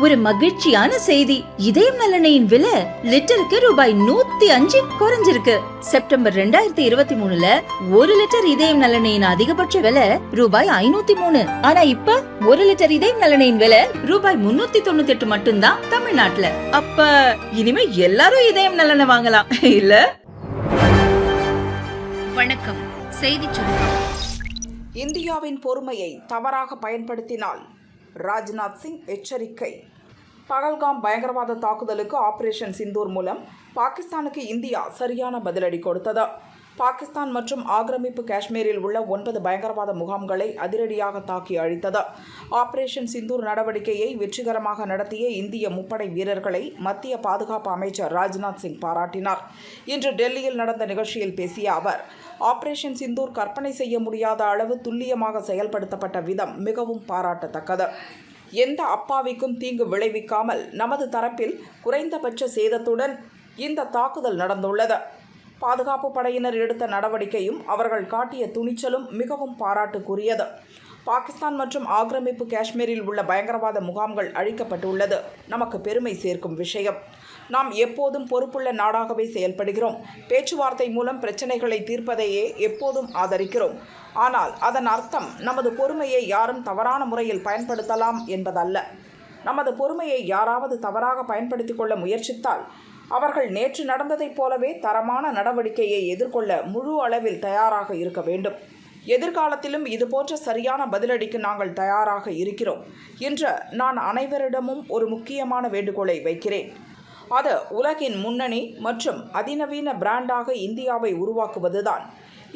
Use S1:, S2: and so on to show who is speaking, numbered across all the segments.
S1: ஒரு மகிழ்ச்சியான செய்தி. இதயம் நலனையின் விலை லிட்டருக்கு ரூபாய் 105 குறைஞ்சிருக்கு. செப்டம்பர் 2023ல 1 லிட்டர் இதயம் நலனையின் அதிகபட்ச விலை ரூபாய் 503. ஆனா இப்ப 1 லிட்டர் இதயம் நலனையின் விலை ரூபாய் 398 மட்டும்தான் தமிழ்நாட்டுல. அப்ப இனிமே எல்லாரும் இதயம் நலனை வாங்கலாம் இல்ல?
S2: வணக்கம். செய்தி சுருக்கம்.
S3: இந்தியாவின் பொறுமையை தவறாக பயன்படுத்தினால் ராஜ்நாத் சிங் எச்சரிக்கை. பகல்காம் பயங்கரவாத தாக்குதலுக்கு ஆபரேஷன் சிந்தூர் மூலம் பாகிஸ்தானுக்கு இந்தியா சரியான பதிலடி கொடுத்தது. பாகிஸ்தான் மற்றும் ஆக்கிரமிப்பு காஷ்மீரில் உள்ள 9 பயங்கரவாத முகாம்களை அதிரடியாக தாக்கி அழித்தது. ஆபரேஷன் சிந்தூர் நடவடிக்கையை வெற்றிகரமாக நடத்திய இந்திய முப்படை வீரர்களை மத்திய பாதுகாப்பு அமைச்சர் ராஜ்நாத் சிங் பாராட்டினார். இன்று டெல்லியில் நடந்த நிகழ்ச்சியில் பேசிய அவர், ஆபரேஷன் சிந்தூர் கற்பனை செய்ய முடியாத அளவு துல்லியமாக செயல்படுத்தப்பட்ட விதம் மிகவும் பாராட்டத்தக்கது. எந்த அப்பாவிக்கும் தீங்கு விளைவிக்காமல் நமது தரப்பில் குறைந்தபட்ச சேதத்துடன் இந்த தாக்குதல் நடந்துள்ளது. பாதுகாப்பு படையினர் எடுத்த நடவடிக்கையும் அவர்கள் காட்டிய துணிச்சலும் மிகவும் பாராட்டுக்குரியது. பாகிஸ்தான் மற்றும் ஆக்கிரமிப்பு காஷ்மீரில் உள்ள பயங்கரவாத முகாம்கள் அழிக்கப்பட்டுள்ளது நமக்கு பெருமை சேர்க்கும் விஷயம். நாம் எப்போதும் பொறுப்புள்ள நாடாகவே செயல்படுகிறோம். பேச்சுவார்த்தை மூலம் பிரச்சனைகளை தீர்ப்பதையே எப்போதும் ஆதரிக்கிறோம். ஆனால் அதன் அர்த்தம் நமது பொறுமையை யாரும் தவறான முறையில் பயன்படுத்தலாம் என்பதல்ல. நமது பொறுமையை யாராவது தவறாக பயன்படுத்திக் கொள்ள முயற்சித்தால் அவர்கள் நேற்று நடந்ததைப் போலவே தரமான நடவடிக்கையை எதிர்கொள்ள முழு அளவில் தயாராக இருக்க வேண்டும். எதிர்காலத்திலும் இதுபோன்ற சரியான பதிலடிக்கு நாங்கள் தயாராக இருக்கிறோம் என்று நான் அனைவரிடமும் ஒரு முக்கியமான வேண்டுகோளை வைக்கிறேன். அது உலகின் முன்னணி மற்றும் அதிநவீன பிராண்டாக இந்தியாவை உருவாக்குவதுதான்.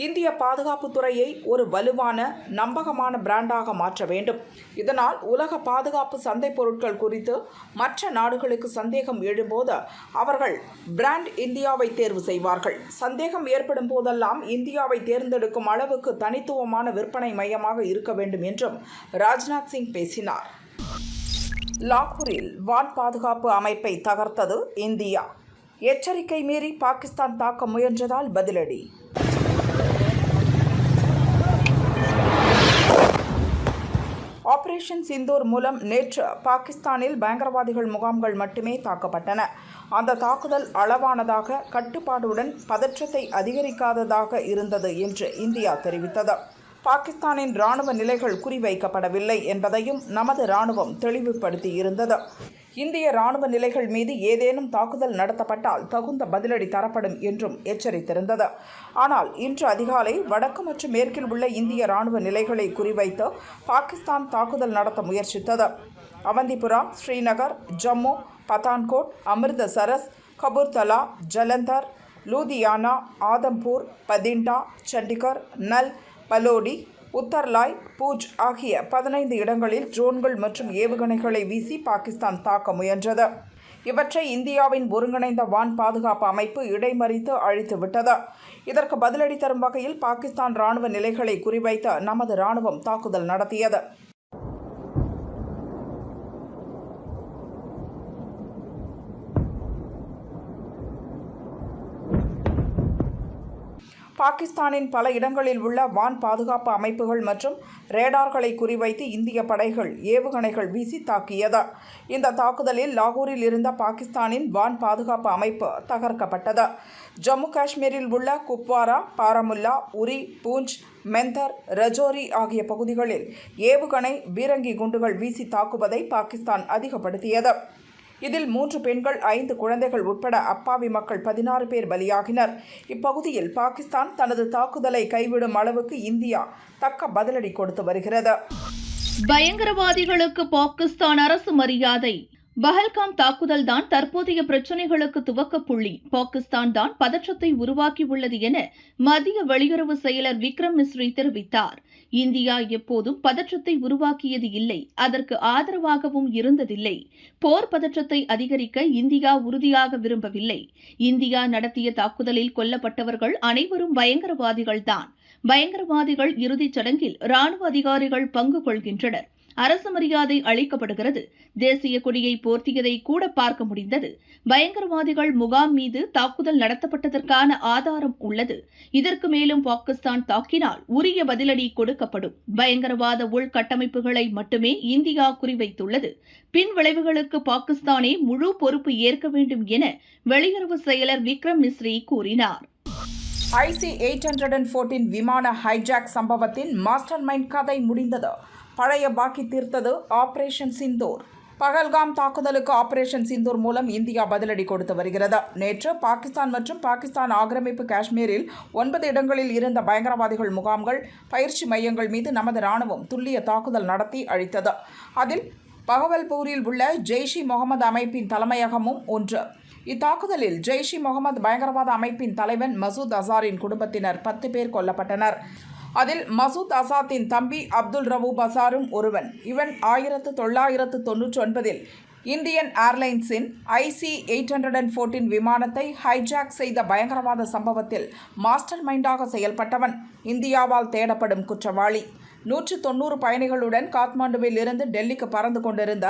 S3: இந்திய பாதுகாப்பு துறையை ஒரு வலுவான நம்பகமான பிராண்டாக மாற்ற வேண்டும். இதனால் உலக பாதுகாப்பு சந்தை பொருட்கள் குறித்து மற்ற நாடுகளுக்கு சந்தேகம் எழும்போது அவர்கள் பிராண்ட் இந்தியாவை தேர்வு செய்வார்கள். சந்தேகம் ஏற்படும் போதெல்லாம் இந்தியாவை தேர்ந்தெடுக்கும் அளவுக்கு தனித்துவமான விற்பனை மையமாக இருக்க வேண்டும் என்றும் ராஜ்நாத் சிங் பேசினார். லாகூரில் வான் பாதுகாப்பு அமைப்பை தகர்த்தது இந்தியா. எச்சரிக்கை மீறி பாகிஸ்தான் தாக்க முயன்றதால் பதிலடி. ஆபரேஷன் சிந்தூர் மூலம் நேற்று பாகிஸ்தானில் பயங்கரவாதிகள் முகாம்கள் மட்டுமே தாக்கப்பட்டன. அந்த தாக்குதல் அளவானதாக, கட்டுப்பாடுடன், பதற்றத்தை அதிகரிக்காததாக இருந்தது என்று இந்தியா தெரிவித்தது. பாகிஸ்தானின் இராணுவ நிலைகள் குறிவைக்கப்படவில்லை என்பதையும் நமது இராணுவம் தெளிவுபடுத்தியிருந்தது. இந்திய இராணுவ நிலைகள் மீது ஏதேனும் தாக்குதல் நடத்தப்பட்டால் தகுந்த பதிலடி தரப்படும் என்றும் எச்சரித்திருந்தது. ஆனால் இன்று அதிகாலை வடக்கு மற்றும் மேற்கில் உள்ள இந்திய இராணுவ நிலைகளை குறிவைத்து பாகிஸ்தான் தாக்குதல் நடத்த முயற்சித்தது. அவந்திபுரா, ஸ்ரீநகர், ஜம்மு, பத்தான்கோட், அமிர்தசரஸ், கபூர்தலா, ஜலந்தர், லூதியானா, ஆதம்பூர், பதிண்டா, சண்டிகர், நல், பலோடி, உத்தர்லாய், பூஜ் ஆகிய 15 இடங்களில் ட்ரோன்கள் மற்றும் ஏவுகணைகளை வீசி பாகிஸ்தான் தாக்க முயன்றது. இவற்றை இந்தியாவின் ஒருங்கிணைந்த வான் பாதுகாப்பு அமைப்பு இடைமறித்து அழித்துவிட்டது. இதற்கு பதிலடி தரும் வகையில் பாகிஸ்தான் இராணுவ நிலைகளை குறிவைத்து நமது இராணுவம் தாக்குதல் நடத்தியது. பாகிஸ்தானின் பல இடங்களில் உள்ள வான் பாதுகாப்பு அமைப்புகள் மற்றும் ரேடார்களை குறிவைத்து இந்திய படைகள் ஏவுகணைகள் வீசி தாக்கியது. இந்த தாக்குதலில் லாகூரில் இருந்த பாகிஸ்தானின் வான் பாதுகாப்பு அமைப்பு தகர்க்கப்பட்டது. ஜம்மு காஷ்மீரில் உள்ள குப்வாரா, பாரமுல்லா, உரி, பூஞ்ச், மெந்தர், ரஜோரி ஆகிய பகுதிகளில் ஏவுகணை, பீரங்கி குண்டுகள் வீசி தாக்குவதை பாகிஸ்தான் அதிகப்படுத்தியது. இதில் 3 பெண்கள், 5 குழந்தைகள் உட்பட அப்பாவி மக்கள் 16 பேர் பலியாகினர். இப்பகுதியில் பாகிஸ்தான் தனது தாக்குதலை கைவிடும் அளவுக்கு இந்தியா தக்க பதிலடி கொடுத்து வருகிறது.
S2: பயங்கரவாதிகளுக்கு பாகிஸ்தான் அரசு மரியாதை. பஹல்காம் தாக்குதல் தான் தற்போதைய பிரச்சினைகளுக்கு துவக்க புள்ளி. பாகிஸ்தான் தான் பதற்றத்தை உருவாக்கியுள்ளது என மத்திய வெளியுறவு செயலர் விக்ரம் மிஸ்ரி தெரிவித்தார். இந்தியா எப்போதும் பதற்றத்தை உருவாக்கியது இல்லை, அதற்கு ஆதரவாகவும் இருந்ததில்லை. போர் பதற்றத்தை அதிகரிக்க இந்தியா உறுதியாக விரும்பவில்லை. இந்தியா நடத்திய தாக்குதலில் கொல்லப்பட்டவர்கள் அனைவரும் பயங்கரவாதிகள்தான். பயங்கரவாதிகள் இறுதிச் சடங்கில் ராணுவ அதிகாரிகள் பங்கு கொள்கின்றனர். அரசு மரியாதை அளிக்கப்படுகிறது. தேசிய கொடியை போர்த்தியதை கூட பார்க்க முடிந்தது. பயங்கரவாதிகள் முகாம் மீது தாக்குதல் நடத்தப்பட்டதற்கான ஆதாரம் உள்ளது. இதற்கு மேலும் பாகிஸ்தான் தாக்கினால் உரிய பதிலடி கொடுக்கப்படும். பயங்கரவாத உள்கட்டமைப்புகளை மட்டுமே இந்தியா குறிவைத்துள்ளது. பின் விளைவுகளுக்கு பாகிஸ்தானே முழு பொறுப்பு ஏற்க வேண்டும் என வெளியுறவு செயலர் விக்ரம் மிஸ்ரி கூறினார்.
S3: IC-814 விமான ஹைஜாக் சம்பவத்தின் மாஸ்டர் மைண்ட் கதை முடிந்தது. பழைய பாக்கி தீர்த்தது ஆபரேஷன் சிந்தூர். பகல்காம் தாக்குதலுக்கு ஆபரேஷன் சிந்தூர் மூலம் இந்தியா பதிலடி கொடுத்து வருகிறது. நேற்று பாகிஸ்தான் மற்றும் பாகிஸ்தான் ஆக்கிரமிப்பு காஷ்மீரில் 9 இடங்களில் இருந்த பயங்கரவாதிகள் முகாம்கள், பயிற்சி மையங்கள் மீது நமது ராணுவம் துல்லிய தாக்குதல் நடத்தி அழித்தது. அதில் பகவல்பூரில் உள்ள ஜெய்ஷ்-இ-முகமது அமைப்பின் தலைமையகமும் ஒன்று. இத்தாக்குதலில் ஜெய்ஷ்-இ-முகமது பயங்கரவாத அமைப்பின் தலைவன் மசூத் அசாரின் குடும்பத்தினர் 10 பேர் கொல்லப்பட்டனர். அதில் மசூத் அசாத்தின் தம்பி அப்துல் ரவூப் அசாரும் ஒருவன். இவன் 1999இல் இந்தியன் ஏர்லைன்ஸின் IC-814 விமானத்தை ஹைஜாக் செய்த பயங்கரவாத சம்பவத்தில் மாஸ்டர் மைண்டாக செயல்பட்டவன். இந்தியாவால் தேடப்படும் குற்றவாளி. 190 பயணிகளுடன் காத்மாண்டுவில் இருந்து டெல்லிக்கு பறந்து கொண்டிருந்த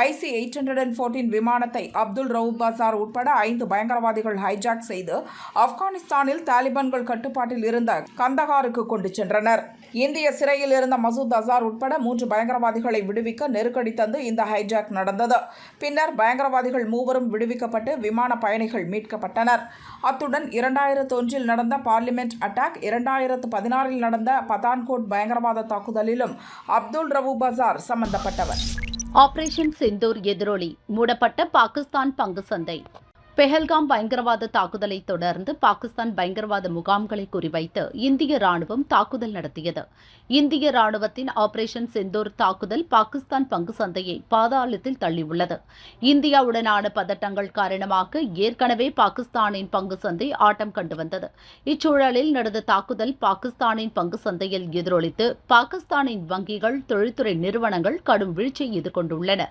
S3: IC-814 விமானத்தை அப்துல் ரவூப் அசார் உட்பட 5 பயங்கரவாதிகள் ஹைஜாக் செய்து ஆப்கானிஸ்தானில் தாலிபான்கள் கட்டுப்பாட்டில் இருந்த கந்தகாருக்கு கொண்டு சென்றனர். இந்திய சிறையில் இருந்த மசூத் அசார் உட்பட 3 பயங்கரவாதிகளை விடுவிக்க நெருக்கடி தந்து இந்த ஹைஜாக் நடந்தது. பின்னர் பயங்கரவாதிகள் 3 விடுவிக்கப்பட்டு விமான பயணிகள் மீட்கப்பட்டனர். அத்துடன் 2001இல் நடந்த பார்லிமெண்ட் அட்டாக், 2016இல் நடந்த பதான்கோட் பயங்கரவாத தாக்குதலிலும் அப்துல் ரவூப் அசார் சம்பந்தப்பட்டவர்.
S4: ஆபரேஷன் சிந்தூர் எதிரொலி. மூடப்பட்ட பாகிஸ்தான் பங்கு சந்தை. பெஹல்காம் பயங்கரவாத தாக்குதலை தொடர்ந்து பாகிஸ்தான் பயங்கரவாத முகாம்களை குறிவைத்து இந்திய ராணுவம் தாக்குதல் நடத்தியது. இந்திய ராணுவத்தின் ஆபரேஷன் சிந்தூர் தாக்குதல் பாகிஸ்தான் பங்கு சந்தையை பாதாளத்தில் தள்ளியுள்ளது. இந்தியாவுடனான பதட்டங்கள் காரணமாக ஏற்கனவே பாகிஸ்தானின் பங்கு சந்தை ஆட்டம் கண்டு வந்தது. இச்சூழலில் நடந்த தாக்குதல் பாகிஸ்தானின் பங்கு சந்தையில் எதிரொலித்து பாகிஸ்தானின் வங்கிகள், தொழில்துறை நிறுவனங்கள் கடும் வீழ்ச்சியை எதிர்கொண்டுள்ளன.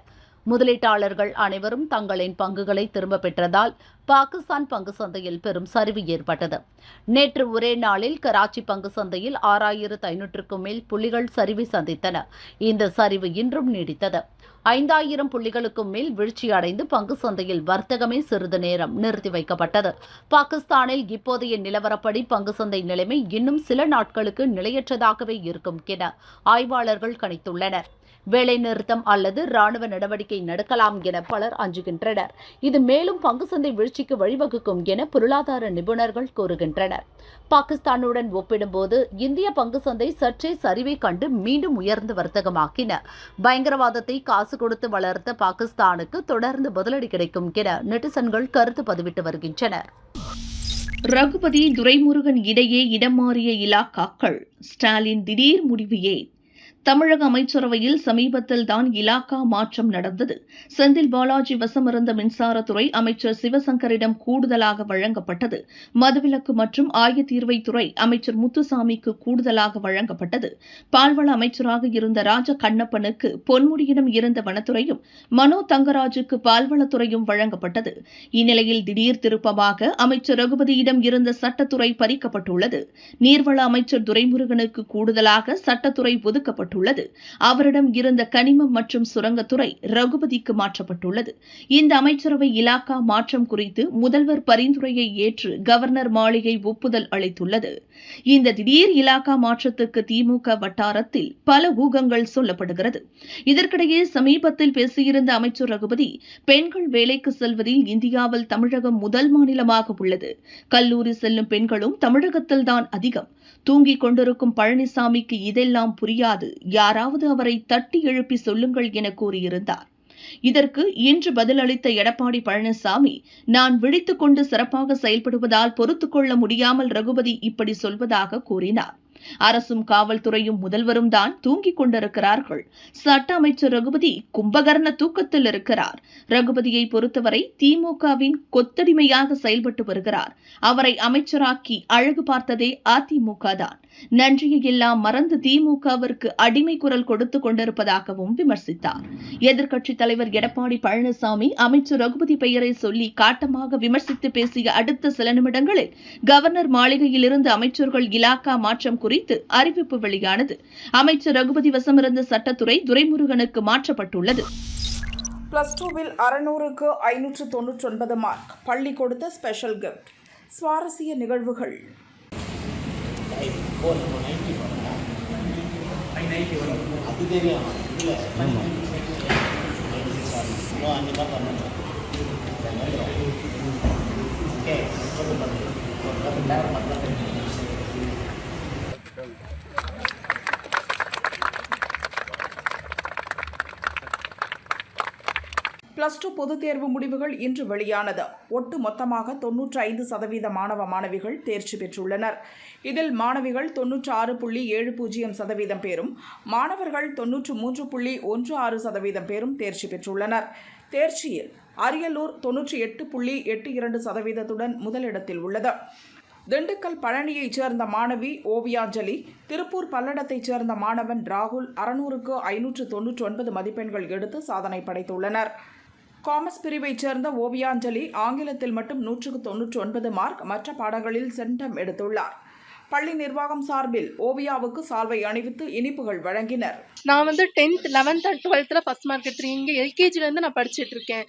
S4: முதலீட்டாளர்கள் அனைவரும் தங்களின் பங்குகளை திரும்ப பெற்றதால் பாகிஸ்தான் பங்கு சந்தையில் பெரும் சரிவு ஏற்பட்டது. நேற்று ஒரே நாளில் கராச்சி பங்கு சந்தையில் 6500க்கும் மேல் புள்ளிகள் சரிவை சந்தித்தன. இந்த சரிவு இன்றும் நீடித்தது. 5000 புள்ளிகளுக்கும் மேல் வீழ்ச்சியடைந்து பங்கு சந்தையில் வர்த்தகமே சிறிது நேரம் நிறுத்தி வைக்கப்பட்டது. பாகிஸ்தானில் இப்போதைய நிலவரப்படி பங்கு சந்தை நிலைமை இன்னும் சில நாட்களுக்கு நிலையற்றதாகவே இருக்கும் என ஆய்வாளர்கள் கணித்துள்ளனர். வேலைநிறுத்தம் அல்லது ராணுவ நடவடிக்கை நடக்கலாம் என பலர் அஞ்சுகின்றனர். இது மேலும் பங்கு சந்தை வீழ்ச்சிக்கு வழிவகுக்கும் என பொருளாதார நிபுணர்கள் கூறுகின்றனர். பாகிஸ்தானுடன் ஒப்பிடும்போது இந்திய பங்கு சந்தை சற்றே சரிவை கண்டு மீண்டும் உயர்ந்து வர்த்தகமாக்கின. பயங்கரவாதத்தை காசு கொடுத்து வளர்த்த பாகிஸ்தானுக்கு தொடர்ந்து பதிலடி கிடைக்கும் என நெட்டிசன்கள் கருத்து பதிவிட்டு வருகின்றனர்.
S2: ரகுபதி, துரைமுருகன் இடையே இடம் மாறிய இலாக்காக்கள். ஸ்டாலின் திடீர் முடிவு ஏன்? தமிழக அமைச்சரவையில் சமீபத்தில் தான் இலாக்கா மாற்றம் நடந்தது. செந்தில் பாலாஜி வசமிருந்த மின்சாரத்துறை அமைச்சர் சிவசங்கரிடம் கூடுதலாக வழங்கப்பட்டது. மதுவிலக்கு மற்றும் ஆயத்தீர்வைத்துறை அமைச்சர் முத்துசாமிக்கு கூடுதலாக வழங்கப்பட்டது. பால்வள அமைச்சராக இருந்த ராஜ கண்ணப்பனுக்கு பொன்முடியிடம் இருந்த வனத்துறையும், மனோ தங்கராஜுக்கு பால்வளத்துறையும் வழங்கப்பட்டது. இந்நிலையில் திடீர் திருப்பமாக அமைச்சர் ரகுபதியிடம் இருந்த சட்டத்துறை பறிக்கப்பட்டுள்ளது. நீர்வள அமைச்சர் துரைமுருகனுக்கு கூடுதலாக சட்டத்துறை ஒதுக்கப்பட்டுள்ளது. அவரிடம் இருந்த கனிமம் மற்றும் சுரங்கத்துறை ரகுபதிக்கு மாற்றப்பட்டுள்ளது. இந்த அமைச்சரவை இலாக்கா மாற்றம் குறித்து முதல்வர் பரிந்துரையை ஏற்று கவர்னர் மாளிகை ஒப்புதல் அளித்துள்ளது. இந்த திடீர் இலாக்கா மாற்றத்துக்கு திமுக வட்டாரத்தில் பல ஊகங்கள் சொல்லப்படுகிறது. இதற்கிடையே சமீபத்தில் பேசியிருந்த அமைச்சர் ரகுபதி, பெண்கள் வேலைக்கு செல்வதில் இந்தியாவில் தமிழகம் முதல் மாநிலமாக உள்ளது. கல்லூரி செல்லும் பெண்களும் தமிழகத்தில்தான் அதிகம். தூங்கிக் கொண்டிருக்கும் பழனிசாமிக்கு இதெல்லாம் புரியாது, யாராவது அவரை தட்டி எழுப்பி சொல்லுங்கள் என கூறியிருந்தார். இதற்கு இன்று பதிலளித்த எடப்பாடி பழனிசாமி, நான் விழித்துக் கொண்டு சிறப்பாக செயல்படுவதால் பொறுத்துக் கொள்ள முடியாமல் ரகுபதி இப்படி சொல்வதாக கூறினார். அரசும் காவல்துறையும் முதல்வரும் தான் தூங்கிக் கொண்டிருக்கிறார்கள். சட்ட அமைச்சர் ரகுபதி கும்பகர்ண தூக்கத்தில் இருக்கிறார். ரகுபதியை பொறுத்தவரை திமுகவின் கொத்தடிமையாக செயல்பட்டு வருகிறார். அவரை அமைச்சராக்கி அழகு பார்த்ததே அதிமுக தான். நன்றியை எல்லாம் மறந்து திமுகவிற்கு அடிமை குரல் கொடுத்துக் கொண்டிருப்பதாகவும் விமர்சித்தார். எதிர்க்கட்சித் தலைவர் எடப்பாடி பழனிசாமி அமைச்சர் ரகுபதி பெயரை சொல்லி காட்டமாக விமர்சித்து பேசிய அடுத்த சில நிமிடங்களில் கவர்னர் மாளிகையிலிருந்து அமைச்சர்கள் இலாக்கா மாற்றம் குறித்து குறித்து அறிவிப்பு வெளியானது. அமைச்சர் ரகுபதி வசமிருந்த சட்டத்துறை துரைமுருகனுக்கு மாற்றப்பட்டுள்ளது.
S3: +2வில் 600க்கு 599 மார்க். பள்ளி கொடுத்த ஸ்பெஷல் கிஃப்ட். சுவாரஸ்ய நிகழ்வுகள். +2 பொதுத் தேர்வு முடிவுகள் இன்று வெளியானது. ஒட்டு மொத்தமாக 95% மாணவ மாணவிகள் தேர்ச்சி பெற்றுள்ளனர். இதில் மாணவிகள் 96.70% பேரும், மாணவர்கள் 93.16% பேரும் தேர்ச்சி பெற்றுள்ளனர். தேர்ச்சியில் அரியலூர் 98.82%துடன் முதலிடத்தில் உள்ளது. திண்டுக்கல் பழனியைச் சேர்ந்த மாணவி ஓவியாஞ்சலி, திருப்பூர் பல்லடத்தைச் சேர்ந்த மாணவன் ராகுல் 600க்கு 599 மதிப்பெண்கள் எடுத்து சாதனை படைத்துள்ளனர். காமர்ஸ் பிரிவைச் சேர்ந்த ஓவியாஞ்சலி ஆங்கிலத்தில் மட்டும் 199 மார்க், மற்ற பாடங்களில் சென்டம் எடுத்துள்ளார். பள்ளி நிர்வாகம் சார்பில் ஓவியாவுக்கு சால்வை அணிவித்து இனிப்புகள் வழங்கினர்.
S5: நான் 10th, 11th and 12th first mark எடுத்துருக்கேன். இங்கே எல்கேஜிலேருந்து நான் படிச்சுட்டு இருக்கேன்.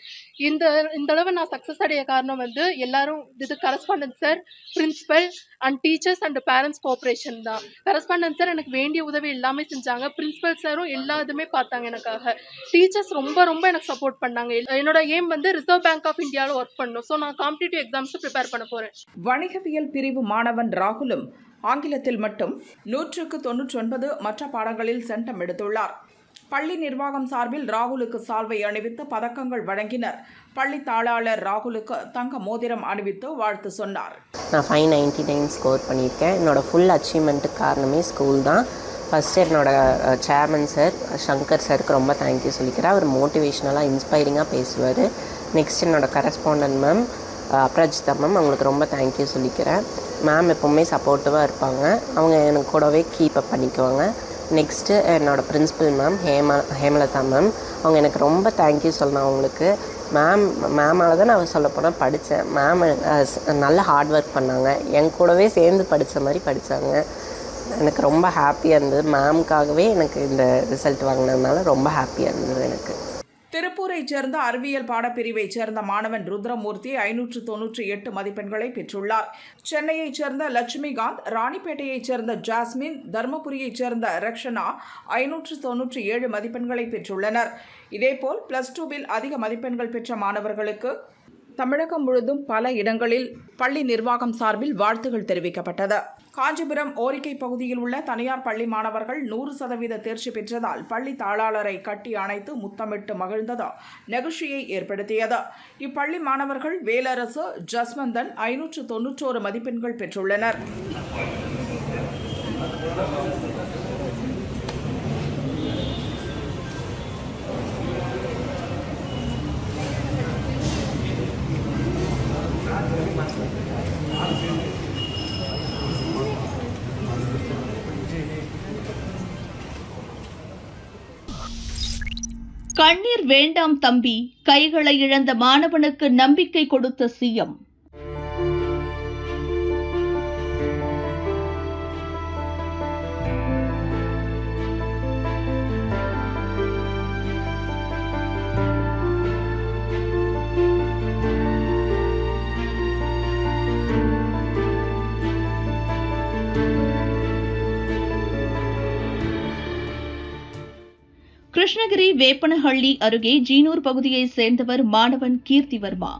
S5: இந்த தடவை நான் சக்ஸஸ் அடைய காரணம் எல்லாரும் இது correspondent sir, principal and teachers and parents cooperation தான். கரஸ்பாண்டன்ட் சார் எனக்கு வேண்டிய உதவி எல்லாமே செஞ்சாங்க. பிரின்சிபல் சாரும் எல்லா இதுவுமே பார்த்தாங்க எனக்காக. டீச்சர்ஸ் ரொம்ப எனக்கு சப்போர்ட் பண்ணாங்க. என்னோட எய்ம் ரிசர்வ் பேங்க் ஆஃப் இந்தியாவில் ஒர்க் பண்ணணும். ஸோ நான் காம்படிட்டிவ் எக்ஸாம்ஸ் ப்ரிப்பேர் பண்ண போகிறேன்.
S3: வணிகவியல் பிரிவு மாணவன் ராகுலும் ஆங்கிலத்தில் மட்டும் 100க்கு 99, மற்ற பாடங்களில் சென்டம் எடுத்துள்ளார். பள்ளி நிர்வாகம் சார்பில் ராகுலுக்கு சால்வை அணிவித்து பதக்கங்கள் வழங்கினர். பள்ளி தாளாளர் ராகுலுக்கு தங்க மோதிரம் அணிவித்து வாழ்த்து சொன்னார்.
S6: நான் 599 ஸ்கோர் பண்ணியிருக்கேன். என்னோட ஃபுல் அச்சீவ்மெண்ட்டுக்கு காரணமே ஸ்கூல் தான். ஃபஸ்ட்டு என்னோட சேர்மன் சார் சங்கர் சாருக்கு ரொம்ப தேங்க்யூ சொல்லிக்கிறேன். அவர் மோட்டிவேஷ்னலாக இன்ஸ்பைரிங்காக பேசுவார். நெக்ஸ்ட் என்னோட கரஸ்பாண்டன்ட் மேம் அப்ராஜிதா மேம், அவங்களுக்கு ரொம்ப தேங்க்யூ சொல்லிக்கிறேன். மேம் எப்போவுமே சப்போர்ட்டிவாக இருப்பாங்க. அவங்க எனக்கு கூடவே கீப் அப் பண்ணிக்குவாங்க. நெக்ஸ்ட்டு என்னோடய பிரின்சிபல் மேம் ஹேமலதா மேம், அவங்க எனக்கு ரொம்ப தேங்க்யூ சொல்லணும். அவங்களுக்கு மேமால் தான் நான் சொல்லப்போனால் படித்தேன். மேம் நல்ல ஹார்ட் ஒர்க் பண்ணாங்க. என் கூடவே சேர்ந்து படித்த மாதிரி படித்தாங்க. எனக்கு ரொம்ப ஹாப்பியாக இருந்தது. மேமுக்காகவே எனக்கு இந்த ரிசல்ட் வாங்கினதுனால ரொம்ப ஹாப்பியாக இருந்தது எனக்கு.
S3: திருப்பூரைச் சேர்ந்த அறிவியல் பாடப்பிரிவைச் சேர்ந்த மாணவன் ருத்ரமூர்த்தி 598 மதிப்பெண்களை பெற்றுள்ளார். சென்னையைச் சேர்ந்த லட்சுமிகாந்த், ராணிப்பேட்டையைச் சேர்ந்த ஜாஸ்மின், தர்மபுரியைச் சேர்ந்த ரக்ஷனா 597 மதிப்பெண்களை பெற்றுள்ளனர். இதேபோல் +2வில் அதிக மதிப்பெண்கள் பெற்ற மாணவர்களுக்கு தமிழகம் முழுதும் பல இடங்களில் பள்ளி நிர்வாகம் சார்பில் வாழ்த்துகள் தெரிவிக்கப்பட்டது. காஞ்சிபுரம் ஓரிக்கை பகுதியில் உள்ள தனியார் பள்ளி மாணவர்கள் 100% தேர்ச்சி பெற்றதால் பள்ளி தாளாளரை கட்டி அணைத்து முத்தமிட்டு மகிழ்ந்தது நெகிழ்ச்சியை ஏற்படுத்தியது. இப்பள்ளி மாணவர்கள் வேலரசு, ஜஸ்வந்தன் 591 மதிப்பெண்கள் பெற்றுள்ளனர்.
S2: கண்ணீர் வேண்டாம் தம்பி, கைகளை இழந்த மாணவனுக்கு நம்பிக்கை கொடுத்த சிஎம். கிருஷ்ணகிரி வேப்பனஹள்ளி அருகே ஜீனூர் பகுதியைச் சேர்ந்தவர் மாணவன் கீர்த்திவர்மா.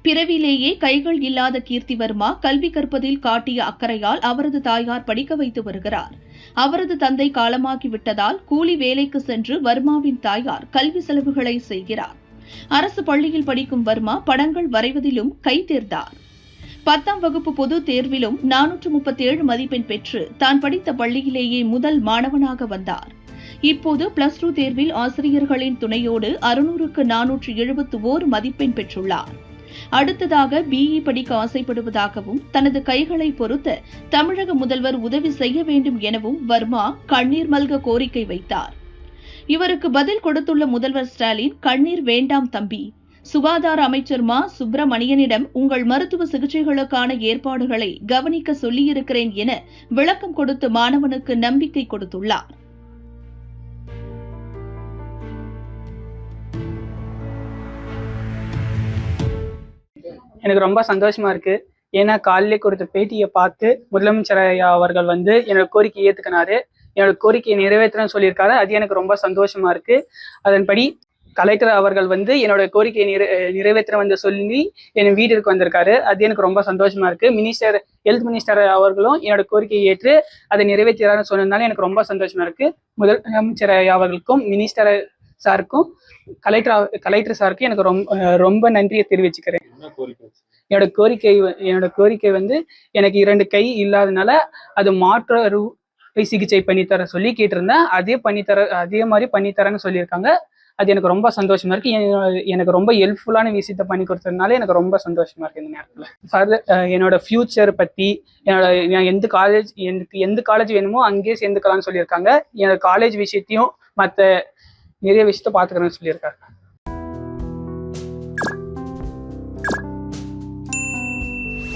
S2: பிறவிலேயே கைகள் இல்லாத கீர்த்திவர்மா கல்வி கற்பதில் காட்டிய அக்கறையால் அவரது தாயார் படிக்க வைத்து வருகிறார். அவரது தந்தை காலமாகிவிட்டதால் கூலி வேலைக்கு சென்று வர்மாவின் தாயார் கல்வி செலவுகளை செய்கிறார். அரசு பள்ளியில் படிக்கும் வர்மா படங்கள் வரைவதிலும் கை தேர்ந்தார். 10ஆம் வகுப்பு பொதுத் தேர்விலும் 437 மதிப்பெண் பெற்று தான் படித்த பள்ளியிலேயே முதல் மாணவனாக வந்தார். இப்போது +2 தேர்வில் ஆசிரியர்களின் துணையோடு 600க்கு 471 மதிப்பெண் பெற்றுள்ளார். அடுத்ததாக BE படிக்க ஆசைப்படுவதாகவும் தனது கைகளை பொறுத்த தமிழக முதல்வர் உதவி செய்ய வேண்டும் எனவும் வர்மா கண்ணீர் மல்க கோரிக்கை வைத்தார். இவருக்கு பதில் கொடுத்துள்ள முதல்வர் ஸ்டாலின், கண்ணீர் வேண்டாம் தம்பி, சுகாதார அமைச்சர் மா சுப்பிரமணியனிடம் உங்கள் மருத்துவ சிகிச்சைகளுக்கான ஏற்பாடுகளை கவனிக்க சொல்லியிருக்கிறேன் என விளக்கம் கொடுத்து மாணவனுக்கு நம்பிக்கை கொடுத்துள்ளார்.
S7: எனக்கு ரொம்ப சந்தோஷமா இருக்கு. ஏன்னா காலையிலே கொடுத்த பேட்டியை பார்த்து முதலமைச்சர் ஐயா அவர்கள் என்னோட கோரிக்கையை ஏத்துக்கினாரு, என்னோட கோரிக்கையை நிறைவேற்றுறேன்னு சொல்லியிருக்காரு. அது எனக்கு ரொம்ப சந்தோஷமா இருக்கு. அதன்படி கலெக்டர் அவர்கள் என்னோட கோரிக்கையை நிறைவேற்ற சொல்லி என் வீட்டிற்கு வந்திருக்காரு. அது எனக்கு ரொம்ப சந்தோஷமா இருக்கு. ஹெல்த் மினிஸ்டர் அவர்களும் என்னோட கோரிக்கையை ஏற்று அதை நிறைவேற்றாருன்னு சொன்னதுனால எனக்கு ரொம்ப சந்தோஷமா இருக்கு. முதலமைச்சர் ஐயா அவர்களுக்கும் மினிஸ்டர் சாருக்கும் கலெக்டர் சாருக்கு எனக்கு ரொம்ப நன்றியை தெரிவிச்சுக்கிறேன். என்னோட கோரிக்கை எனக்கு 2 கை இல்லாதனால அது மாற்று அறுவை சிகிச்சை பண்ணித்தர சொல்லி கேட்டிருந்தேன். அதே மாதிரி பண்ணித்தரேன்னு சொல்லியிருக்காங்க. அது எனக்கு ரொம்ப சந்தோஷமா இருக்கு. எனக்கு ரொம்ப ஹெல்ப்ஃபுல்லான விஷயத்த பண்ணி கொடுத்ததுனால எனக்கு ரொம்ப சந்தோஷமா இருக்கு. இந்த நேரத்துல ஃபர்தர் என்னோட ஃபியூச்சர் பத்தி எனக்கு எந்த காலேஜ் வேணுமோ அங்கேயே சேர்ந்துக்கலாம்னு சொல்லியிருக்காங்க. என்னோட காலேஜ் விஷயத்தையும் மற்ற நிறைய விஷயத்த பாத்துக்கிறேன்னு சொல்லியிருக்காங்க.